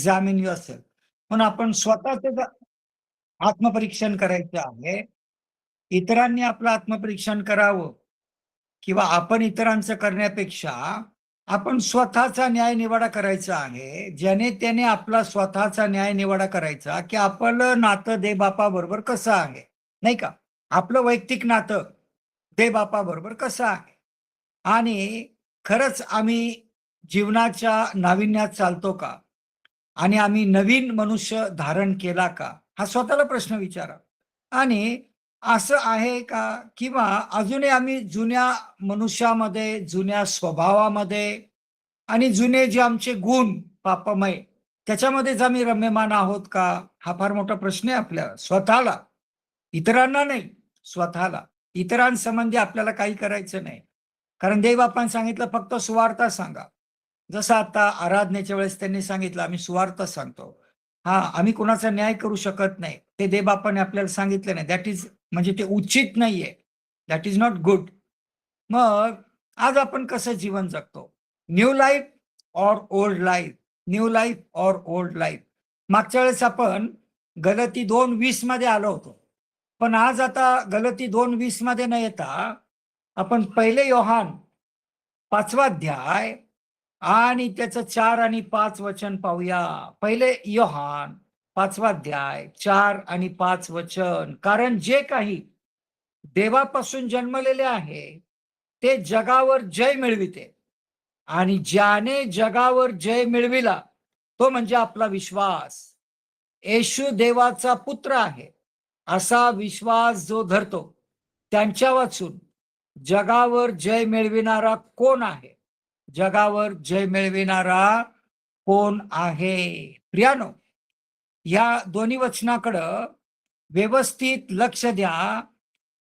Examine yourself. म्हणून आपण स्वतःच आत्मपरीक्षण करायचं आहे. इतरांनी आपलं आत्मपरीक्षण करावं किंवा आपण इतरांचं करण्यापेक्षा आपण स्वतःचा न्यायनिवाडा करायचा आहे. ज्याने त्याने आपला स्वतःचा न्यायनिवाडा करायचा, की आपलं नातं देवबापाबरोबर कसं आहे, नाही का? आपलं वैयक्तिक नातं देवबापाबरोबर कसं आहे आणि खरंच आम्ही जीवनाच्या नाविन्यात चालतो का? आणि आम्ही नवीन मनुष्य धारण केला का? हा स्वतःला प्रश्न विचारा. आणि असं आहे का किंवा अजूनही आम्ही जुन्या मनुष्यामध्ये, जुन्या स्वभावामध्ये आणि जुने जे आमचे गुण पापमय त्याच्यामध्येच आम्ही रम्यमान आहोत का? हा फार मोठा प्रश्न आहे आपल्या स्वतःला. इतरांना नाही, स्वतःला. इतरांसंबंधी आपल्याला काही करायचं नाही. कारण देवबापांनी सांगितलं फक्त सुवार्ता सांगा. जसं आता आराधनेच्या वेळेस त्यांनी सांगितलं, आम्ही सुवार्ता सांगतो. हां, आम्ही कुणाचा न्याय करू शकत नाही. ते देवबापाने आपल्याला सांगितलं नाही. दॅट इज म्हणजे ते उचित नाहीये. That is not good. मग आज आपण कसं जीवन जगतो? New life or old life? New life or old life? मागच्या वेळेस आपण गलती 2:20 मध्ये आलो होतो. पण आज आता गलती 2:20 मध्ये न येता आपण पहिले योहान 5वा अध्याय आणि त्याचं 4 आणि 5 वचन पाहूया. पहिले योहान 5वा अध्याय 4 आणि 5 वचन. कारण जे काही देवापासून जन्मलेले आहे, ते जगावर जय मिळविते आणि ज्याने जगावर जय मिळविला, तो म्हणजे आपला विश्वास. येशू देवाचा पुत्र आहे, असा विश्वास जो धरतो, त्यांच्या वाचून जगावर जय मिळविणारा कोण आहे? जगावर जय मिळविणारा कोण आहे? प्रियानो, या दोन्ही वचनाकडं व्यवस्थित लक्ष द्या.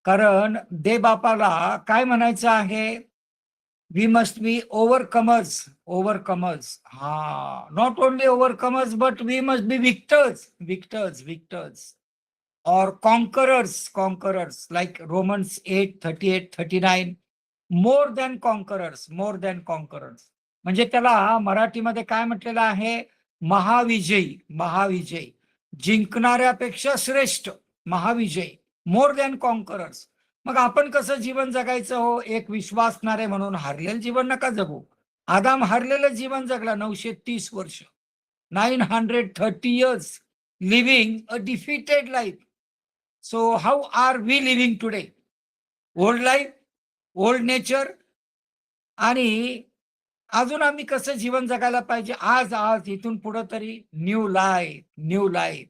कारण देवबापाला काय म्हणायचं आहे? We must be overcomers. Overcomers. हां, not only overcomers, but we must be victors. Victors, victors. or conquerors, like Romans 8:38-39. more than conquerors. म्हणजे त्याला मराठीमध्ये काय म्हटलेलं आहे? महाविजयी. महाविजयी, जिंकणाऱ्यापेक्षा श्रेष्ठ, महाविजयी, मोर दॅन कॉन्करर्स. मग आपण कसं जीवन जगायचं हो? एक विश्वासणारे म्हणून हारलेलं जीवन नका जगू. आदाम हारलेलं जीवन जगला 930 वर्ष, 930 years living a defeated life. So how are we living today? Old life, old nature. आणि अजून आम्ही कसं जीवन जगायला पाहिजे? आज आज इथून पुढे तरी new life, new life,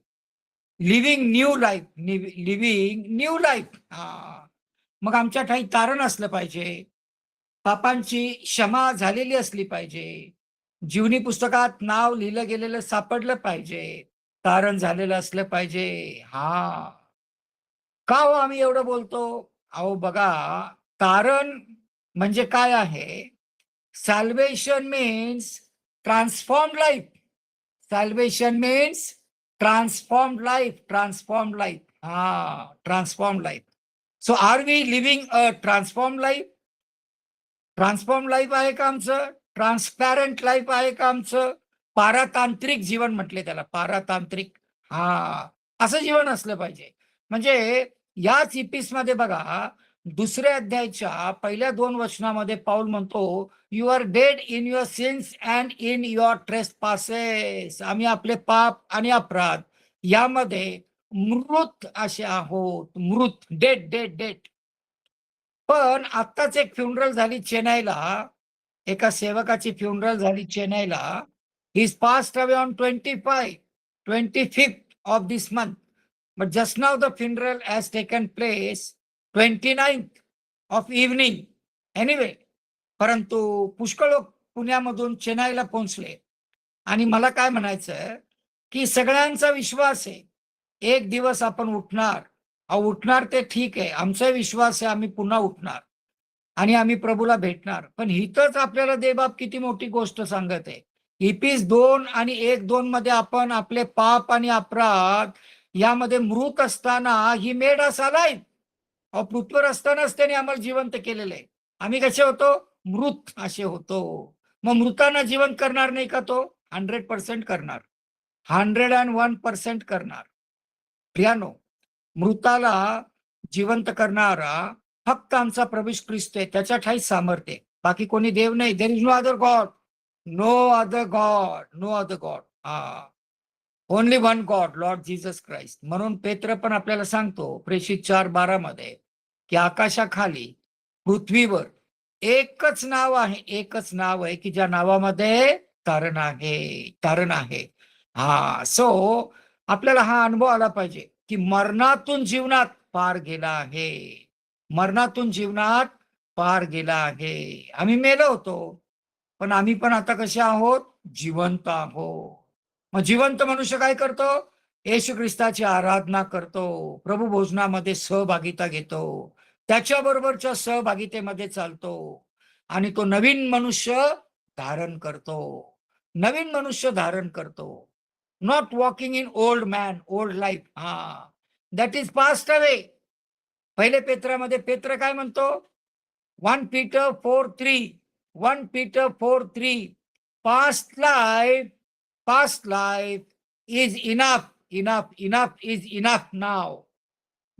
living new life, living new life. मग आमच्या ठाई तारण असलं पाहिजे, पापांची क्षमा झालेली असली पाहिजे, जीवनी पुस्तकात नाव लिहिलं गेलेलं सापडलं पाहिजे, तारण झालेलं असलं पाहिजे. हा, का हो आम्ही एवढं बोलतो? अहो बघा, तारण म्हणजे काय आहे? Salvation means transformed life. Salvation means transformed life. Transformed life. हा, transformed life. So are we living a transformed life? Transform life आहे का आमचं? ट्रान्सपॅरंट लाईफ आहे का आमचं? पारतांत्रिक जीवन म्हटले त्याला, पारतांत्रिक. हा, असं जीवन असलं पाहिजे. म्हणजे याच इपिसमध्ये बघा, दुसऱ्या अध्यायाच्या पहिल्या 2 वचनामध्ये पाऊल म्हणतो, you are dead in your sins and in your trespasses. आम्ही आपले पाप आणि अपराध यामध्ये मृत असे आहोत. मृत, डेड, डेड, डेड. पण आत्ताच एक फ्युनरल झाली चेन्नईला. एका सेवकाची फ्युनरल झाली चेन्नईला. He is passed away on 25th of this month. But just now the funeral has taken place 29th of evening. Anyway, परंतु पुष्कळ लोक पुण्यामधून चेन्नईला पोहोचले आणि मला काय म्हणायचं, की सगळ्यांचा विश्वास आहे, एक दिवस आपण उठणार. उठणार ते ठीक आहे, आमचा विश्वास आहे आम्ही पुन्हा उठणार आणि आम्ही प्रभूला भेटणार. पण इथंच आपल्याला देवबाप किती मोठी गोष्ट सांगत आहे. इपिस 2 आणि 1:2 मध्ये आपण आपले पाप आणि अपराध यामध्ये मृत असताना ही मेड अस अलाइव्ह. पृथ्वीवर असतानाच त्याने आम्हाला जिवंत केलेलं आहे. आम्ही कसे होतो? मृत असे होतो. मग मृतांना जिवंत करणार नाही का तो? 100% करणार. 101% करणार. प्रियानो, मृताला जिवंत करणारा फक्त आमचा प्रभू ख्रिस्त आहे. त्याच्या ठाईच सामर्थ्य आहे. बाकी कोणी देव नाही. There is no other god, no other god, no other god. Only one god, Lord Jesus Christ. म्हणून पेत्र पण आपल्याला सांगतो प्रेषित 4:12 मध्ये की आकाशाखाली पृथ्वीवर एकच नाव आहे, एकच नाव आहे की ज्या नावामध्ये तारण आहे, तारण आहे. सो आपल्याला हा अनुभव आला पाहिजे की मरणातून जीवनात पार गेला आहे, मरणातून जीवनात पार गेला आहे. आम्ही मेलो होतो, पण आम्ही पण आता कसे आहोत? जिवंत आहोत. मग जिवंत मनुष्य काय करतो? येशू ख्रिस्ताची आराधना करतो, प्रभू भोजनामध्ये सहभागिता घेतो, त्याच्याबरोबरच्या सहभागितेमध्ये चालतो आणि तो नवीन मनुष्य धारण करतो, नवीन मनुष्य धारण करतो. Not walking in old man, old life. That is passed away. पहिले पेत्रामध्ये पेत्र काय म्हणतो? 1 Peter 4:3, 1 Peter 4:3, past life is enough, enough is enough now.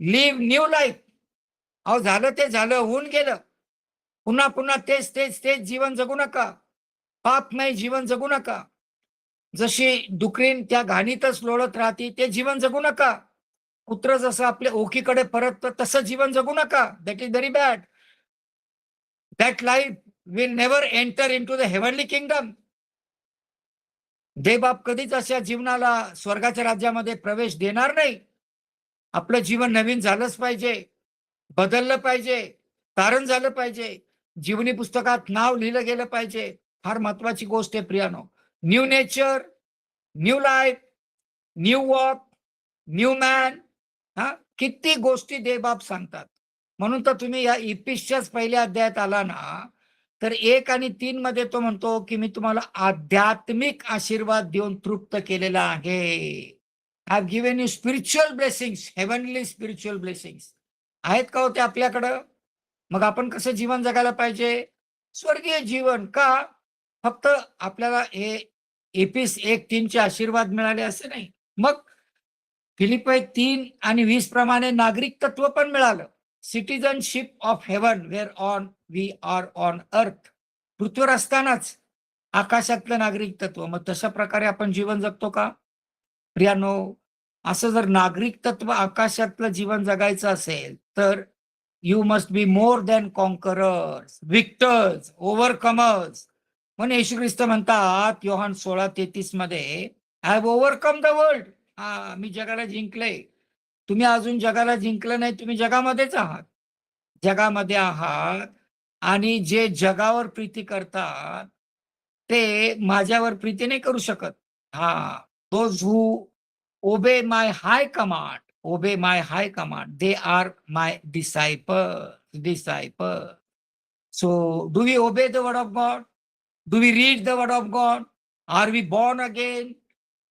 Live new life. अहो झालं ते झालं, होऊन गेलं. पुन्हा पुन्हा तेच तेच तेच जीवन जगू नका. पापमय जीवन जगू नका. जशी डुकरीन त्या घाणीतच लोळत राहते ते जीवन जगू नका. कुत्र जसं आपल्या ओखीकडे परततं तसं जीवन जगू नका. That is very bad. That life will never enter into the heavenly kingdom. देवबाप कधीच अशा जीवनाला स्वर्गाच्या राज्यामध्ये प्रवेश देणार नाही. आपलं जीवन नवीन झालंच पाहिजे, बदललं पाहिजे, तारण झालं पाहिजे, जीवनी पुस्तकात नाव लिहिलं गेलं पाहिजे. फार महत्वाची गोष्ट आहे प्रियानो. New nature, new life, new walk, new man. किती गोष्टी देवबाप सांगतात. म्हणून तर तुम्ही या इफिसियन्स पहिल्या अध्यायात आला ना, तर 1 आणि 3 मध्ये तो म्हणतो की मी तुम्हाला आध्यात्मिक आशीर्वाद देऊन तृप्त केलेला आहे. I have given you spiritual blessings, heavenly spiritual blessings. आहेत का होते आपल्याकडं? मग आपण कसं जीवन जगायला पाहिजे? स्वर्गीय जीवन. का? फक्त आपल्याला हे एपिस 1:3 आशीर्वाद मिळाले असे नाही. मग फिलिपी 3 आणि 20 प्रमाणे नागरिक तत्व पण मिळालं. Citizenship of heaven where on we are on earth. पृथ्वीवर असतानाच आकाशातलं नागरिक तत्व. मग तशा प्रकारे आपण जीवन जगतो का प्रियानो? असं जर नागरिक तत्व आकाशातलं जीवन जगायचं असेल तर you must be more than conquerors, victors, overcomers. म्हणून येशू ख्रिस्त म्हणतात योहान 16:33 मध्ये, I have overcome the world. मी जगाला जिंकलंय. तुम्ही अजून जगाला जिंकलं नाही, तुम्ही जगामध्येच आहात, जगामध्ये आहात. आणि जे जगावर प्रीती करतात ते माझ्यावर प्रीती नाही करू शकत. दोज हू ओबे my high command, obey my high command, they are my disciple. So do we obey the word of God? Do we read the word of God? Are we born again?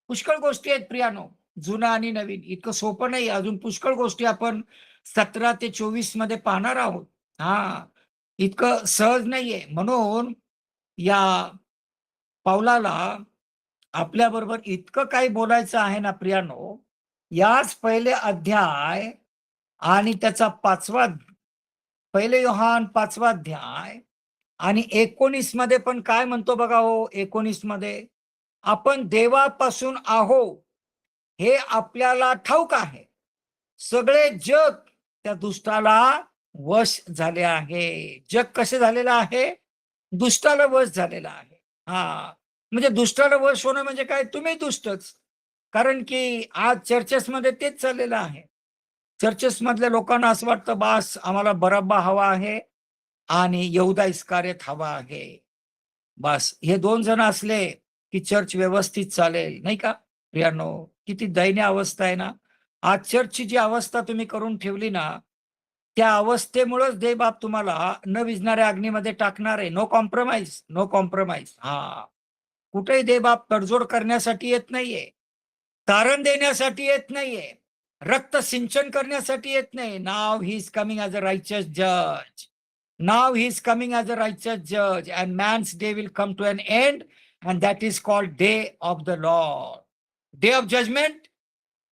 पुष्कळ गोष्टी आहेत प्रियानो, जुनं आणि नवीन. इतकं सोपं नाही. अजून पुष्कळ गोष्टी आपण 17 ते 24 मध्ये पाहणार आहोत. इतकं सहज नाहीये. म्हणून या पाऊलाला आपल्याबरोबर इतकं काही बोलायचं आहे ना प्रियानो. याच पहिले अध्याय आणि त्याचा 5वा, पहिले योहान 5वा अध्याय आणि 19 मध्ये पण काय म्हणतो बघा हो. 19 मध्ये आपण देवापासून आहो हे आपल्याला ठाऊक आहे. सगळे जग त्या दुष्टाला वश झाले आहे. जग कसे झालेलं आहे? दुष्टाला वश झालेला आहे. म्हणजे दुष्टाला वश होणं म्हणजे काय? तुम्ही दुष्टच. कारण की आज चर्चेस मध्ये तेच चाललेलं आहे. चर्चेस मधल्या लोकांना असं वाटतं बास आम्हाला बरब्बा हवा आहे आणि यहूदा इस्कारियत हवा आहे. बस हे 2 जण असले की चर्च व्यवस्थित चालेल, नाही का प्रियानो? किती दयनीय अवस्था आहे ना. आज चर्चची जी अवस्था तुम्ही करून ठेवली ना, त्या अवस्थेमुळेच देवबाप तुम्हाला न विझणाऱ्या अग्नीमध्ये टाकणार आहे. No compromise, no compromise. कुठेही देवबाप तडजोड करण्यासाठी येत नाहीये, तारण देण्यासाठी येत नाहीये, रक्त सिंचन करण्यासाठी येत नाही. नाव he is coming as a righteous जज. नाव he is coming as a righteous जज and man's day will come to an end and that is called day of the Lord. Day of judgment,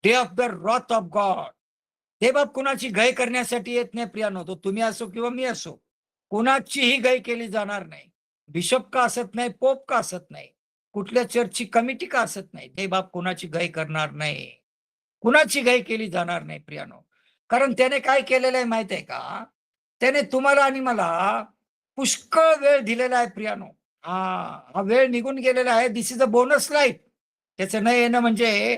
day of the wrath of God. ते बाप कुणाची गय करण्यासाठी येत नाही प्रियानो. तो तुम्ही असो किंवा मी असो, कुणाचीही गय केली जाणार नाही. बिशप का असत नाही, पोप का असत नाही, कुठल्या चर्चची कमिटी का असत नाही, ते बाप कुणाची गय करणार नाही. कुणाची गय केली जाणार नाही प्रियानो. कारण त्याने काय केलेलं आहे माहित आहे का? त्याने तुम्हाला आणि मला पुष्कळ वेळ दिलेला आहे प्रियानो. हा हा वेळ निघून गेलेला आहे. दिस इज अ बोनस लाईफ. त्याचं न येणं म्हणजे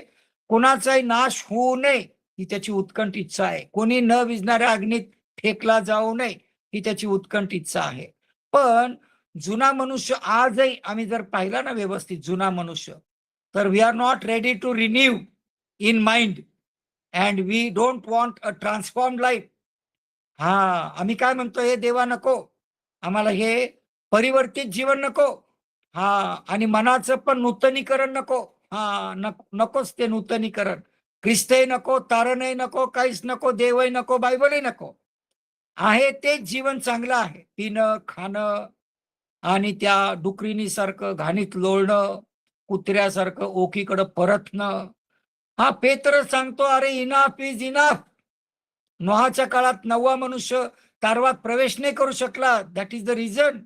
कोणाचाही नाश होऊ नये ही त्याची उत्कंठ इच्छा आहे. कोणी न विझणाऱ्या अग्नीत फेकला जाऊ नये ही त्याची उत्कंठ इच्छा आहे. पण जुना मनुष्य आजही आम्ही जर पाहिला ना व्यवस्थित जुना मनुष्य, तर we are not ready to renew in mind and we don't want a transform life. हा आम्ही काय म्हणतो, हे देवा नको आम्हाला, हे परिवर्तित जीवन नको. हा आणि मनाचं पण नूतनीकरण नको. हा नकोच ते नूतनीकरण. ख्रिस्तही नको, तारणही नको, काहीच नको, देवही नको, बायबलही नको. आहे तेच जीवन चांगलं आहे. पिणं, खाणं आणि त्या डुकरीनीसारखं घाणीत लोळणं, कुत्र्यासारखं ओकीकडं परतणं. हा पेत्र सांगतो, अरे इनाफ इज इनाफ. नोहाच्या काळात 9वा मनुष्य तारवात प्रवेश नाही करू शकला. That is the reason.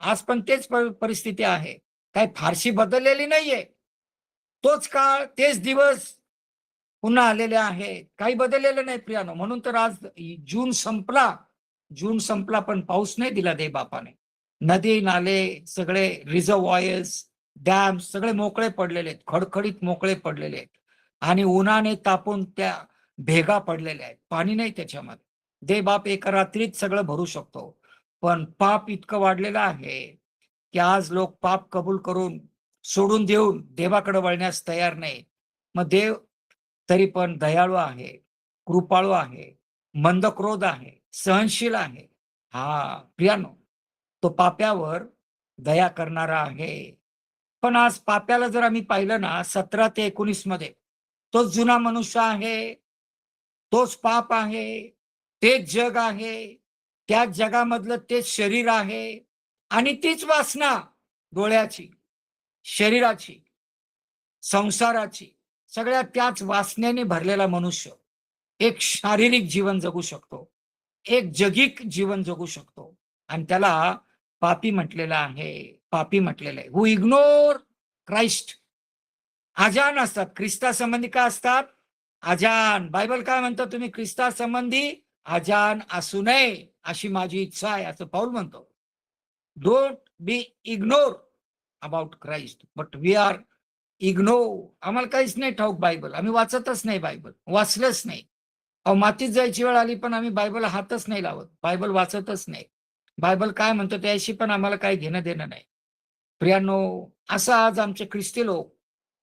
आज पण तेच परिस्थिती आहे. काही फारशी बदललेली नाहीये. तोच काळ, तेच दिवस पुन्हा आलेले आहेत. काही बदललेलं नाही प्रियानो. म्हणून तर आज जून संपला. जून संपला पण पाऊस नाही दिला दे बापाने. नदी नाले सगळे, रिझर्व्हॉयर्स, डॅम सगळे मोकळे पडलेले आहेत. खडखडीत मोकळे पडलेले आहेत. आणि उन्हाने तापून त्या भेगा पडलेल्या आहेत. पाणी नाही त्याच्यामध्ये. दे बाप एका रात्रीत सगळं भरू शकतो. पण पाप इतकं वाढलेलं आहे की आज लोक पाप कबूल करून सोडून देऊन देवाकडे वळण्यास तयार नाही. मग देव तरी पण दयाळू आहे, कृपाळू आहे, मंदक्रोध आहे, सहनशील आहे. हा प्रियानो, तो पाप्यावर दया करणारा आहे. पण आज पाप्याला जर आम्ही पाहिलं ना 17 ते 19 मध्ये, तोच जुना मनुष्य आहे, तोच पाप आहे, तेच जग आहे, त्याच जगामधलं तेच शरीर आहे आणि तीच वासना डोळ्याची, शरीराची, संसाराची, सगळ्या त्याच वासनेने भरलेला मनुष्य एक शारीरिक जीवन जगू शकतो, एक जगिक जीवन जगू शकतो. आणि त्याला पापी म्हटलेलं आहे. पापी म्हटलेलं आहे. हु इग्नोर क्राइस्ट. अजान असतात. ख्रिस्तासंबंधी काय असतात? अजान. बायबल काय म्हणतो, तुम्ही ख्रिस्तासंबंधी अजान असू नये अशी माझी इच्छा आहे, असं पाऊल म्हणतो. Don't be ignore about Christ, but we are ignore. आम्हाला काहीच नाही ठाऊक बायबल. आम्ही वाचतच नाही बायबल, वाचलंच नाही. अहो मातीत जायची वेळ आली पण आम्ही बायबल हातच नाही लावत, बायबल वाचतच नाही. बायबल काय म्हणतो त्याशी पण आम्हाला काही घेणं देणं नाही. प्रियानो, असं आज आमचे ख्रिस्ती लोक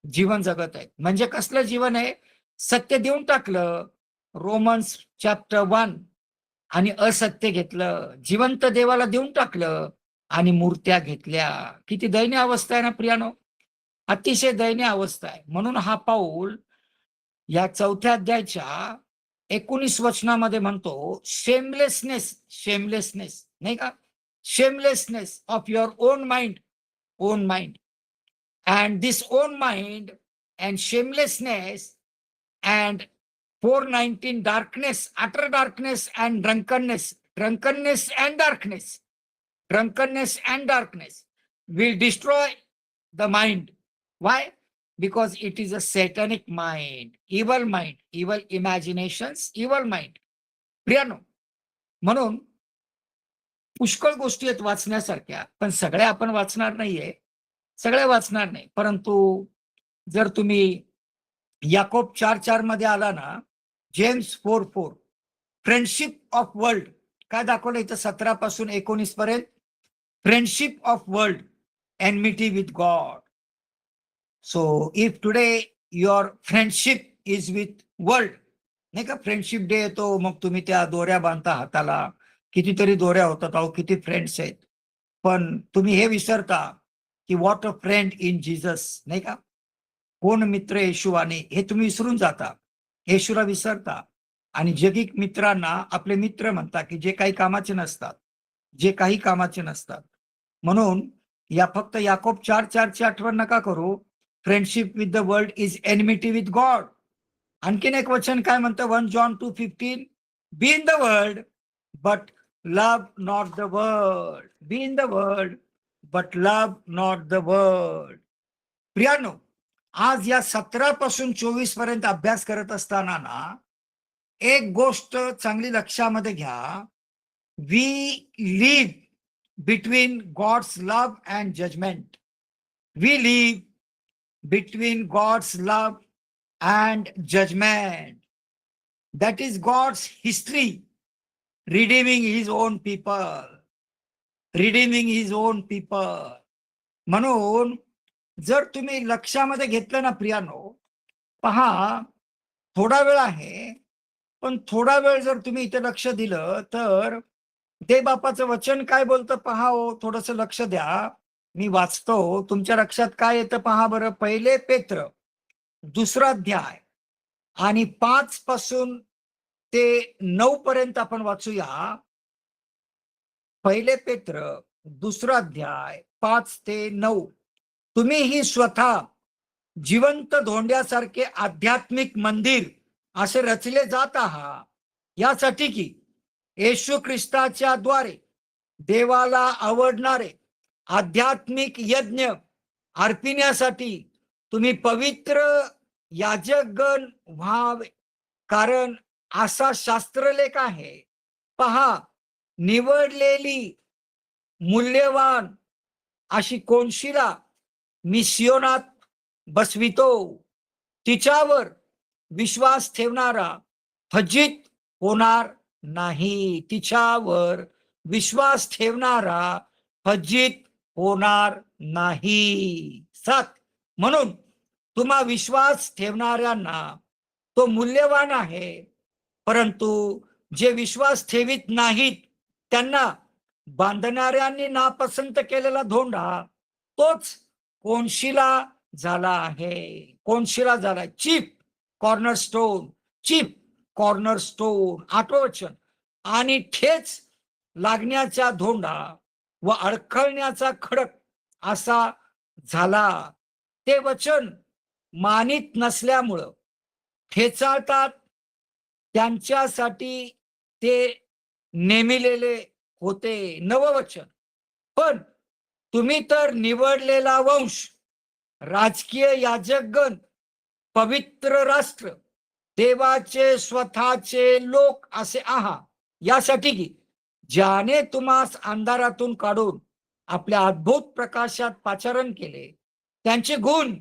जीवन जगत आहेत. म्हणजे कसलं जीवन आहे? सत्य देऊन टाकलं, रोमन्स चॅप्टर 1, आणि असत्य घेतलं. जिवंत देवाला देऊन टाकलं आणि मूर्त्या घेतल्या. किती दयनीय अवस्था आहे ना प्रियानो, अतिशय दयनीय अवस्था आहे. म्हणून हा पाऊल या 4थ्या अध्यायाच्या 19 वचनामध्ये म्हणतो, शेमलेसनेस, शेमलेसनेस नाही का, shamelessness of your on mind, on mind, and this on mind and shamelessness and 4:19 darkness, utter darkness and drunkenness, drunkenness and darkness, drunkenness and darkness will destroy the mind. Why? Because it is a satanic mind, evil imaginations, evil mind. प्रियानो, म्हणून पुष्कळ गोष्टी आहेत वाचण्यासारख्या, पण सगळ्या आपण वाचणार नाहीये, सगळ्या वाचणार नाही. परंतु जर तुम्ही याकोब 4:4 मध्ये आला ना, जेम्स 4:4, फ्रेंडशिप ऑफ वर्ल्ड काय दाखवलं इथं 17 पासून 19 पर्यंत? Friendship of world, enmity with God. So if today your friendship is with world, नाही का, फ्रेंडशिप डे येतो, मग तुम्ही त्या दोऱ्या बांधता हाताला, कितीतरी दोऱ्या होतात, अहो किती फ्रेंड्स आहेत. पण तुम्ही हे विसरता की what a friend in Jesus, नाही का, कोण मित्र येशूवाने, हे तुम्ही विसरून जाता, येशूला विसरता. आणि जगिक मित्रांना आपले मित्र म्हणता की जे काही कामाचे नसतात, जे काही कामाचे नसतात. म्हणून या फक्त याकोब 4:4 ची आठवण नका करू, friendship with the world is enmity with God. आणखीन एक वचन काय म्हणतं 1 John 2:15, be in the world but love not the world. Be in the world but love not the world. प्रियानो, आज या 17 पासून 24 पर्यंत अभ्यास करत असताना ना, एक गोष्ट चांगली लक्षामध्ये घ्या. We live between God's love and judgment. We live between God's love and judgment. That is God's history, redeeming his own people. Redeeming his own people. म्हणून जर तुम्ही लक्षामध्ये घेतलं ना प्रियानो, पहा थोडा वेळ आहे, पण थोडा वेळ जर तुम्ही इथे लक्ष दिलं तर देव बापाचं वचन काय बोलतं पहा हो, थोडस लक्ष द्या. मी वाचतो, तुमच्या लक्षात काय येतं पहा बरं. 1 पेत्र 2 अध्याय आणि 5 पासून ते 9 पर्यंत आपण वाचूया. 1 पेत्र 2 अध्याय 5 ते 9. तुम्हीही स्वतः जिवंत धोंड्यासारखे आध्यात्मिक मंदिर असे रचले जात आहात, यासाठी की येशू ख्रिस्ताच्या द्वारे देवाला आवडणारे आध्यात्मिक यज्ञ अर्पिण्यासाठी तुम्ही पवित्र याजकगण व्हावे. कारण असा शास्त्रलेख आहे, पहा निवडलेली मूल्यवान अशी कोनशिला मी सियोनात बसवितो. तिच्यावर विश्वास ठेवणारा फजित होणार नाही. तिच्यावर विश्वास ठेवणारा फजित होणार नाही. 7. म्हणून तुम्हा विश्वास ठेवणाऱ्यांना तो मूल्यवान आहे, परंतु जे विश्वास ठेवीत नाहीत त्यांना बांधणाऱ्यांनी नापसंत केलेला धोंडा तोच कोनशिला झाला आहे. कोनशिला झाला, चीप कॉर्नरस्टोन. Chief cornerstone. 8वं वचन. आणि ठेच लागण्याचा धोंडा व अडखळण्याचा खडक असा झाला. ते वचन मानित नसल्यामुळं ठेचाळतात त्यांच्यासाठी ते नेमिलेले होते. 9वं वचन. पण तुम्ही तर निवडलेला वंश, राजकीय याजकगण, पवित्र राष्ट्र, देवाचे स्वतःचे लोक असे आहात, यासाठी की ज्याने तुम्हास अंधारातून काढून आपल्या अद्भुत प्रकाशात पाचारण केले, त्यांचे गुण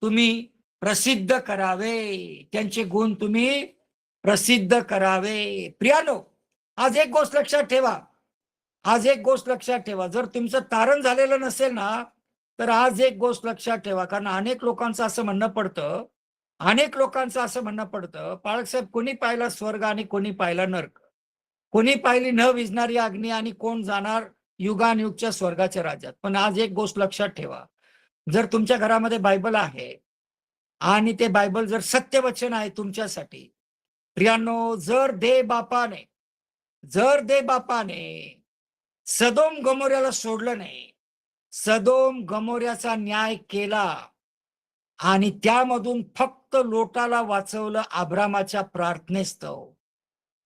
तुम्ही प्रसिद्ध करावे. त्यांचे गुण तुम्ही प्रसिद्ध करावे. प्रियानो, आज एक गोष्ट लक्षात ठेवा. आज एक गोष्ट लक्षात ठेवा. जर तुमचं तारण झालेलं नसेल ना, तर आज एक गोष्ट लक्षात ठेवा. कारण अनेक लोकांचं असं म्हणणं पडतं, पाळक साहेब, कोणी पाहिला स्वर्ग आणि कोणी पाहिला नरक, कोणी पाहिली न विझणारी अग्नी आणि कोण जाणार युगानयुगच्या स्वर्गाच्या राज्यात. पण आज एक गोष्ट लक्षात ठेवा. जर तुमच्या घरामध्ये बायबल आहे आणि ते बायबल जर सत्यवचन आहे तुमच्यासाठी, प्रियांनो, जर देव बापाने सदोम गमोऱ्याला सोडलं नाही, सदोम गमोऱ्याचा न्याय केला आणि त्यामधून फक्त लोटाला वाचवलं अब्रामाच्या प्रार्थनेस्तव,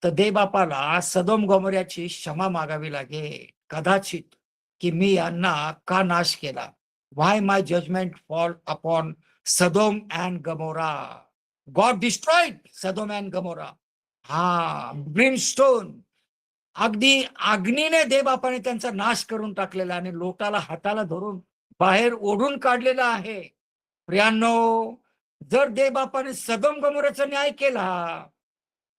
तर देव बापाला सदोम गमोऱ्याची क्षमा मागावी लागेल कदाचित, की मी यांना का नाश केला. Why my judgment fall upon Sodom and Gomorrah. God destroyed Sodom and Gomorrah. Brimstone, अगदी अग्नीने देवबापाने त्यांचा नाश करून टाकलेला आणि लोटाला हाताला धरून बाहेर ओढून काढलेला आहे. प्रियांनो, जर देवबापाने सदोम गमोऱ्याचा न्याय केला,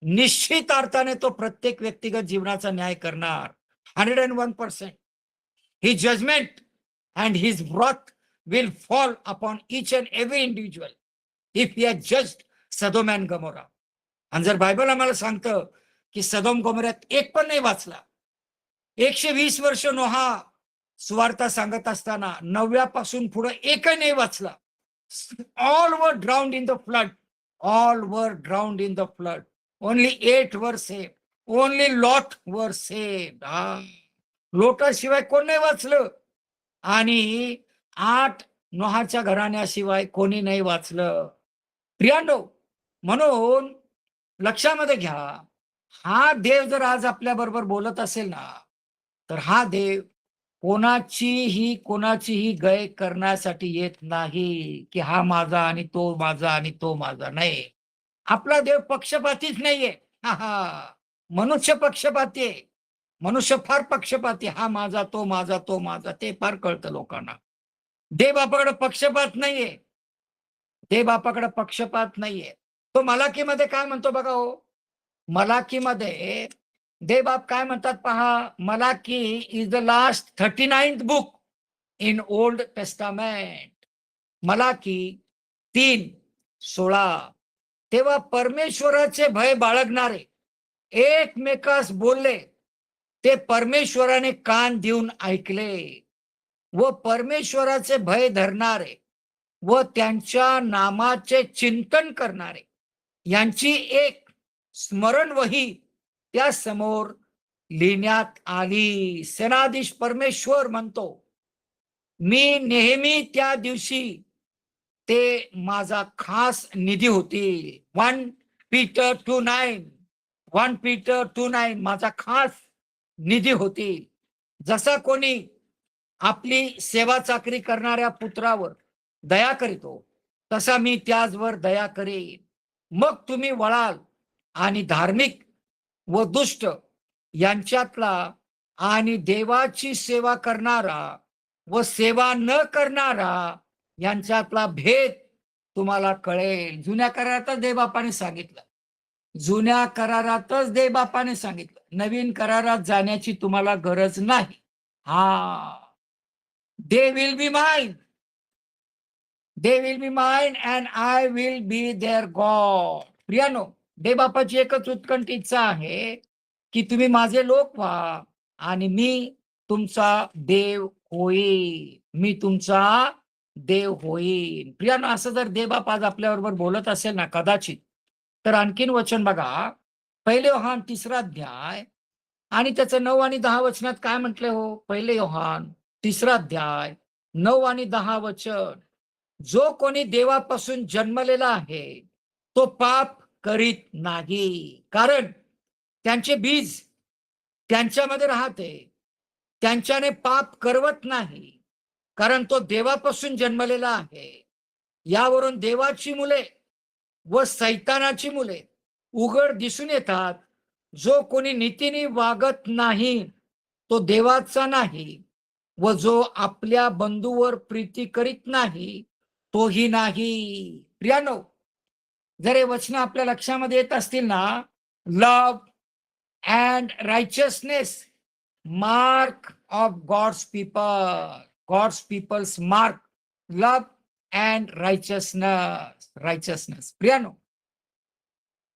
निश्चित अर्थाने तो प्रत्येक व्यक्तिगत जीवनाचा न्याय करणार. 101%. His judgment and his wrath will fall upon each and every individual if he had judged Sodom and Gomorrah. आणि जर बायबल आम्हाला सांगतं की सदोम गमोऱ्यात एक पण नाही वाचला, 120 वर्ष नोहा सुवार्ता सांगत असताना 9व्या पासून पुढे एकही नाही वाचला. All were drowned in the flood. All were drowned in the flood. Only 8 were saved. Only Lot were saved. लोटाशिवाय कोण नाही वाचलं. आणि 8 नोहाच्या घराण्याशिवाय कोणी नाही वाचलं. प्रियांनो, म्हणून लक्षामध्ये घ्या, हा देव जर आज आपल्या बरोबर बोलत असेल ना, तर हा देव कोणाचीही गय करण्यासाठी येत नाही, की हा माझा आणि तो माझा आणि तो माझा. नाही. आपला देव पक्षपातीच नाहीये. हा हा, मनुष्य पक्षपाती आहे. मनुष्य फार पक्षपाती. हा माझा, तो माझा, तो माझा, ते फार कळतं लोकांना. देवबापाकडे पक्षपात नाहीये. देवबापाकडे पक्षपात नाहीये. तो मलाकीमध्ये काय म्हणतो बघा हो. मलाकीमध्ये देवबाप काय म्हणतात पहा. Malachi is the last 39th book in old testament. Malachi 3:16. तेव्हा परमेश्वराचे भय बाळगणारे एकमेकास बोलले, ते परमेश्वराने कान देऊन ऐकले, व परमेश्वराचे भय धरणारे व त्यांच्या नामाचे चिंतन करणारे यांची एक स्मरणवही त्या समोर लिहिण्यात आली. सेनाधीश परमेश्वर म्हणतो, मी नेहमी त्या दिवशी ते माझा खास निधी होतील. 1 पीटर 2:9. 1 पीटर 2:9 माझा खास निधी होतील. जसा कोणी आपली सेवा चाकरी करणाऱ्या पुत्रावर दया करीतो, तसा मी त्याचवर दया करेन. मग तुम्ही वळाल आणि धार्मिक व दुष्ट यांच्यातला आणि देवाची सेवा करणारा व सेवा न करणारा यांच्यातला भेद तुम्हाला कळेल. जुन्या करारातच देवबापाने सांगितलं. जुन्या करारातच देवबापाने सांगितलं. नवीन करारात जाण्याची तुम्हाला गरज नाही. हा, they will be mine. They will be mine and I will be their God. प्रियानो, देवबापाची एकच उत्कंठ इच्छा आहे की तुम्ही माझे लोक व्हा आणि मी तुमचा देव होईल. मी तुमचा देव होईल. प्रियानो, असं जर देवबाप आज आपल्याबरोबर बोलत असेल ना कदाचित, तर आणखीन वचन बघा. 1 योहान 3 अध्याय आणि त्याचं 9 आणि 10 वचनात काय म्हटले हो. 1 योहान 3 अध्याय 9 आणि 10 वचन. जो कोणी देवापासून जन्मलेला आहे तो पाप करीत नाही, कारण त्यांचे बीज त्यांच्यामध्ये राहते. त्यांच्याने पाप करवत नाही, कारण तो देवापासून जन्मलेला आहे. यावरून देवाची मुले व सैतानाची मुले उघड दिसून येतात. जो कोणी नीतीने वागत नाही तो देवाचा नाही, व जो आपल्या बंधूवर प्रीती करीत नाही तोही नाही. प्रियानो, जर हे वचन आपल्या लक्षामध्ये येत असतील ना, love and righteousness mark of God's people. God's peoples mark love and righteousness. प्रियानो,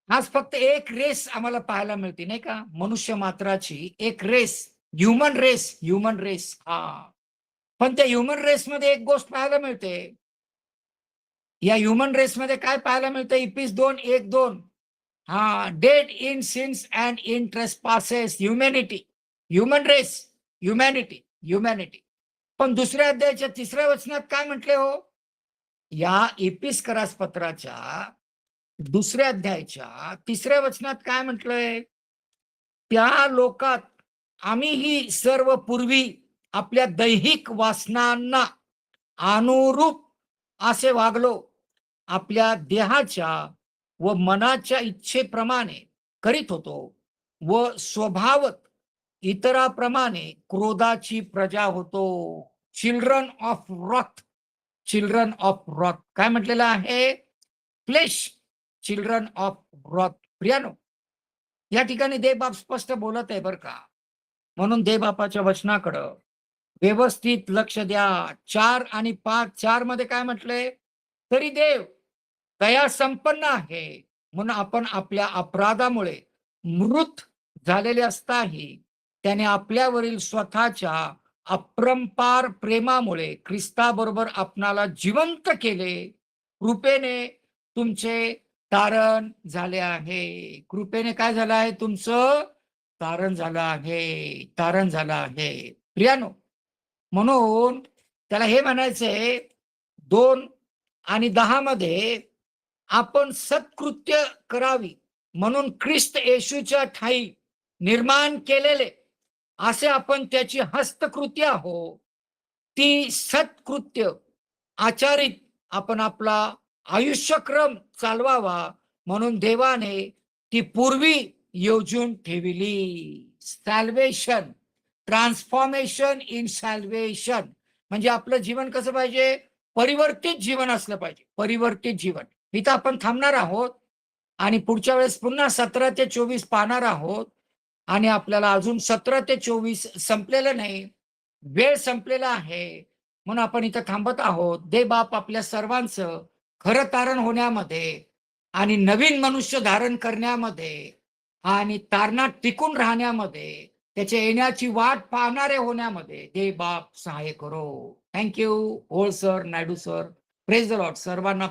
आज फक्त एक रेस आम्हाला पाहायला मिळते नाही का. मनुष्य मात्राची एक रेस, ह्युमन रेस. हा, पण त्या ह्युमन रेस मध्ये एक गोष्ट पाहायला मिळते. या ह्युमन रेस मध्ये काय पाहायला मिळतं. इपिस 2:1-2. हा, dead in sins and in trespasses. Humanity, human race, humanity. पण दुसऱ्या अध्यायाच्या 3 वचनात काय म्हटले हो. या इपिस्करास पत्राच्या 2 अध्यायाच्या 3 वचनात काय म्हटलंय. त्या लोकात आम्हीही सर्व पूर्वी आपल्या दैहिक वासनांना अनुरूप असे वागलो. आपल्या देहाच्या व मनाच्या इच्छेप्रमाणे करीत होतो व स्वभावत इतराप्रमाणे क्रोधाची प्रजा होतो. Children of wrath. Children of wrath काय म्हटलेलं आहे. Flesh, children of wrath. प्रियानो, या ठिकाणी देवबाप स्पष्ट बोलत आहे बरं का. म्हणून देवबापाच्या वचनाकडं व्यवस्थित लक्ष द्या. 4 आणि 5. 4 मध्ये काय म्हटलंय. तरी देव दया संपन्न आहे, म्हणून आपण आपल्या अपराधामुळे मृत झालेले असताही त्याने आपल्यावरील स्वतःच्या अपरंपार प्रेमामुळे ख्रिस्ताबरोबर आपणाला जिवंत केले. कृपेने तुमचे तारण झाले आहे. कृपेने काय झालं आहे. तुमचं तारण झालं आहे. तारण झालं आहे. प्रियानो, म्हणून त्याला हे म्हणायचंय 2 आणि 10 मध्ये आपण सत्कृत्य करावी म्हणून ख्रिस्त येशूच्या ठाई निर्माण केलेले असे आपण त्याची हस्तकृती आहो. ती सत्कृत्य आचारित आपण आपला आयुष्यक्रम चालवावा म्हणून देवाने ती पूर्वी योजून ठेविली. सॅल्वेशन, ट्रान्सफॉर्मेशन इन सॅल्वेशन म्हणजे आपलं जीवन कसं पाहिजे? परिवर्तित जीवन असलं पाहिजे. परिवर्तित जीवन. इथं आपण थांबणार आहोत आणि पुढच्या वेळेस पुन्हा 17 ते 24 पाहणार आहोत आणि आपल्याला अजून 17 ते 24 संपलेलं नाही. वेळ संपलेला आहे. म्हणून आपण इथं थांबत आहोत. दे बाप आपल्या सर्वांचं खरं तारण होण्यामध्ये आणि नवीन मनुष्य धारण करण्यामध्ये आणि तारणात टिकून राहण्यामध्ये, त्याच्या येण्याची वाट पाहणारे होण्यामध्ये दे बाप सहाय्य करो. Thank you. Hol sir, Naidu sir. Praise the Lord. सर्वांना